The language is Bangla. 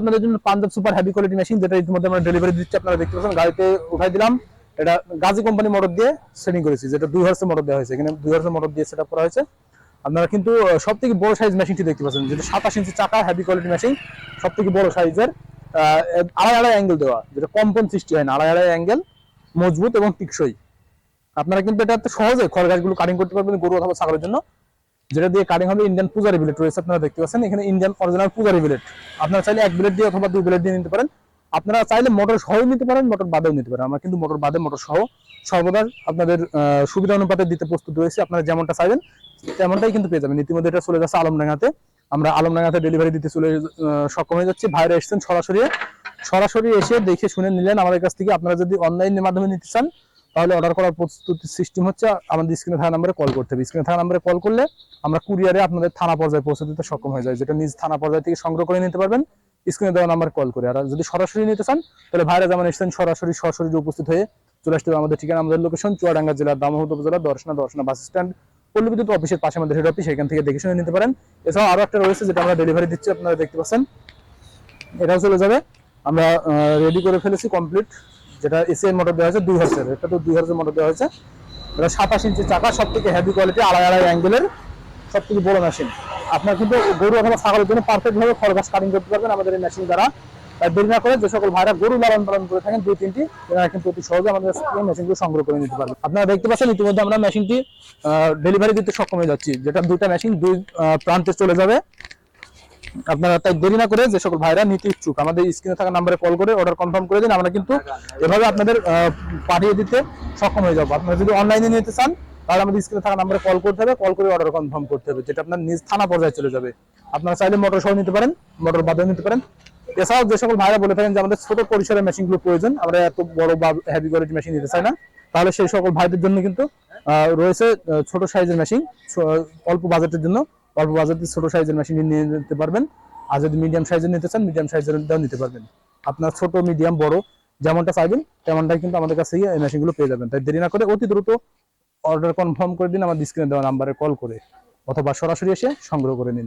আপনাদের জন্য Punjab super heavy quality machine, যেটা ইতিমধ্যে আমরা ডেলিভারি দিচ্ছি। আপনারা দেখতে পাচ্ছেন গাড়িতে উঠাই দিলাম। এটা গাজী কোম্পানি মোটর দিয়ে সেটিং করেছি, যেটা 2 হর্সের মোটর দেওয়া হয়েছে। এখানে 2 হর্সের মোটর দিয়ে সেটআপ করা হয়েছে। আপনারা কিন্তু সব থেকে বড় সাইজ মেশিনটি দেখতে পাচ্ছেন, যেটা 27 ইঞ্চি চাকা হেভি কোয়ালিটি মেশিন, সব থেকে বড় সাইজের। আড়াই আড়াই অ্যাঙ্গেল দেওয়া, যেটা কম্পন সৃষ্টি হয় না, আড়াই আড়াই অ্যাঙ্গেল, মজবুত এবং টিকসই। আপনারা কিন্তু এটা সহজে খড় গাছগুলো কাটিং করতে পারবেন গরু অথবা ছাগলের জন্য। যেটা দিয়ে কাটিং হবে ইন্ডিয়ান পূজারি বিলেট রয়েছে, আপনারা দেখতে পাচ্ছেন এখানে ইন্ডিয়ান অরিজিনাল পূজারি বিলেট। আপনারা চাইলে 1 বিলেট দিয়ে অথবা 2 বিলেট দিয়ে নিতে পারেন। আপনারা চাইলে মোটর সহ নিতে পারেন, মোটর বাদেও নিতে পারেন। আমরা কিন্তু মোটর বাদে মোটর সহ সর্বদা আপনাদের সুবিধা অনুপাতে দিতে প্রস্তুত রয়েছে। আপনারা যেমনটা চাইবেন তেমনটাই কিন্তু পেয়ে যাবেন। ইতিমধ্যে এটা চলে যাচ্ছে আলমডাঙ্গাতে। আমরা আলমডাঙ্গাতে ডেলিভারি দিতে সক্ষম হয়ে যাচ্ছি। ভাইরা এসেছেন সরাসরি এসে দেখে শুনে নিলেন আমাদের কাছ থেকে। আপনারা যদি অনলাইনের মাধ্যমে নিতে চান তাহলে অর্ডার করার প্রস্তুতি সিস্টেম হচ্ছে আমাদের স্ক্রিনে থাকা নম্বরে কল করতে হবে। স্ক্রিনে থাকা নম্বরে কল করলে আমরা কুরিয়ারে আপনাদের থানা পর্যায়ে পৌঁছে দিতে সক্ষম হয়ে যায়, যেটা নিজ থানা পর্যায়ে থেকে সংগ্রহ করে নিতে পারবেন স্ক্রিনে দেওয়া নাম্বার কল করে। আর যদি সরাসরি নিতে চান তাহলে ভাইরা যেমন এসেছেন সরাসরি উপস্থিত হয়ে চলে আসতে হবে। আমাদের ঠিকানা, আমাদের লোকেশন চুয়াডাঙ্গা জেলার দামোহর উপজেলা দর্শনা বাস স্ট্যান্ড, পল্লী বিদ্যুৎ অফিসের পাশে আমাদের হেড অফিস, এখান থেকে দেখে শুনে নিতে পারেন। এছাড়াও আরো একটা রয়েছে যেটা আমরা ডেলিভারি দিচ্ছি, আপনারা দেখতে পাচ্ছেন এটাও চলে যাবে। আমরা রেডি করে ফেলেছি কমপ্লিট, যেটা এসিআই মোটর দেওয়া হয়েছে 2 হর্সের। এটা তো 2 হর্সের মোটর দেওয়া হয়েছে। এটা 27 ইঞ্চি চাকা, সব থেকে হেভি কোয়ালিটি, আড়াই আড়াই অ্যাঙ্গেলের, সব থেকে বড় মেশিন। আপনার কিন্তু গরু অথবা ছাগলের জন্য পারফেক্ট ভাবে খড় গাছ কাটিং করতে পারবেন আমাদের এই মেশিন দ্বারা। তাই দেরি না করে যে সকল ভাইরা গরু লালন পালন করে থাকেন 2-3টি, তারা কিন্তু অতি সহজে আমাদের মেশিনগুলো সংগ্রহ করে নিতে পারবেন। আপনারা দেখতে পাচ্ছেন ইতিমধ্যে আমরা মেশিনটি ডেলিভারি দিতে সক্ষম হয়ে যাচ্ছি, যেটা 2টা মেশিন 2 প্রান্তে চলে যাবে। আপনারা তাই দেরি না করে যে সকল ভাইরা নিতে ইচ্ছুক আমাদের স্ক্রিনে থাকা নম্বরে কল করে অর্ডার কনফার্ম করে দিন। আমরা কিন্তু এভাবে আপনাদের পাঠিয়ে দিতে সক্ষম হয়ে যাবো। আপনারা যদি অনলাইনে নিতে চান তাহলে আমাদের স্ক্রিনে থাকা নম্বরে কল করতে হবে, কল করে অর্ডার কনফার্ম করতে হবে, যেটা আপনার নিজ থানা পর্যায়ে চলে যাবে। আপনারা চাইলে মোটর সহ নিতে পারেন, মোটর বাদেও নিতে পারেন। এছাড়াও যে সকল ভাইরা বলে থাকেন যে আমাদের ছোট পরিসরের মেশিনগুলো প্রয়োজন, আমরা এত বড় বা হেভি কোয়ালিটি মেশিন নিতে চাই না, তাহলে সেই সকল ভাইদের জন্য কিন্তু রয়েছে ছোট সাইজের মেশিন। অল্প বাজেটের জন্য অল্প বাজেটের ছোট সাইজের মেশিন নিয়ে নিতে পারবেন। আর যদি মিডিয়াম সাইজের নিতে চান মিডিয়াম সাইজের নিতে পারবেন। আপনার ছোট মিডিয়াম বড় যেমনটা চাইবেন তেমনটাই কিন্তু আমাদের কাছে এই মেশিনগুলো পেয়ে যাবেন। তাই দেরি না করে অতি দ্রুত অর্ডার কনফার্ম করে দিন আমাদের স্ক্রিনে দেওয়া নাম্বারে কল করে, অথবা সরাসরি এসে সংগ্রহ করে নিন।